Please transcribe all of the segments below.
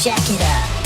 Jack it up.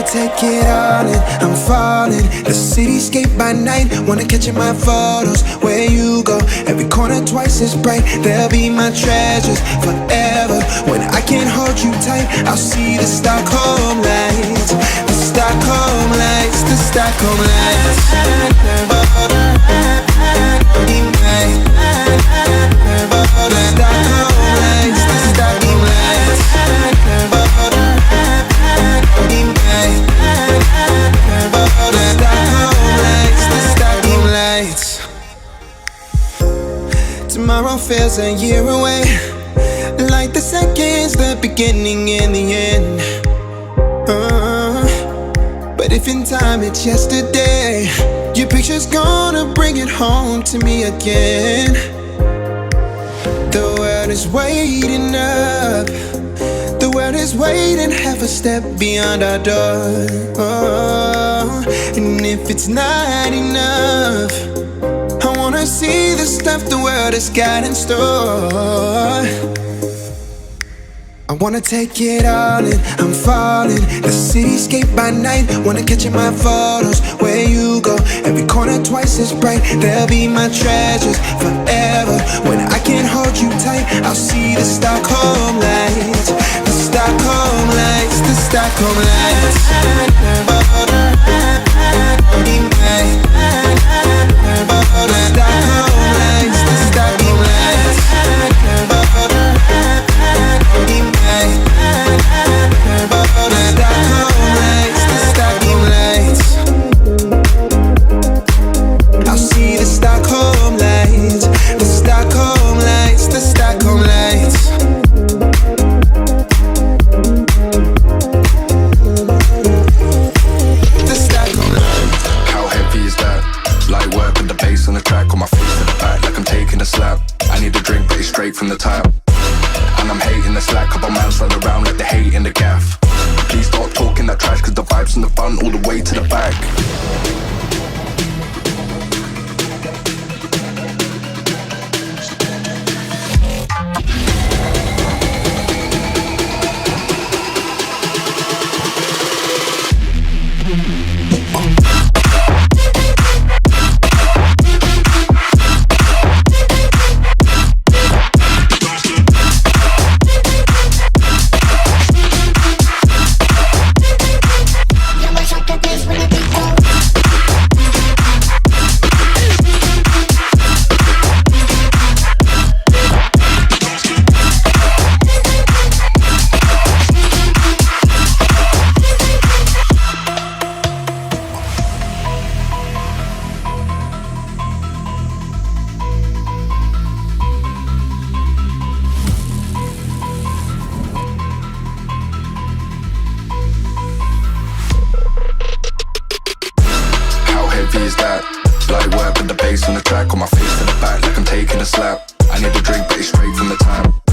Take it all in, I'm falling. The cityscape by night, wanna catch in my photos. Where you go, every corner twice as bright. They'll be my treasures forever. When I can't hold you tight, I'll see the Stockholm lights. The Stockholm lights, the Stockholm lights. Tomorrow feels a year away, like the seconds, the beginning and the end. But if in time it's yesterday, your picture's gonna bring it home to me again. The world is waiting up, the world is waiting half a step beyond our door. And if it's not enough, I wanna see the stuff the world has got in store. I wanna take it all in, I'm falling. The cityscape by night, wanna catch in my photos. Where you go, every corner twice as bright. They'll be my treasures forever. When I can't I'll see the Stockholm lights, the Stockholm lights, the Stockholm lights. Be mine. The Stockholm lights, the Stockholm lights. Be mine. The Stockholm lights, the Stockholm lights. I'll see the Stockholm lights, the Stockholm lights, the Stockholm lights. The Stockholm lights. How heavy is that? Light work with the bass on the track, on my face to the back like I'm taking a slap. I need a drink but it's straight from the tap. And I'm hating the slack, couple man slide around like they hate in the gaff. Please stop talking that trash, cause the vibes from the front all the way to the back. Is that light work with the bass on the track, on my face to the back like I'm taking a slap. I need a drink but it's straight from the tap.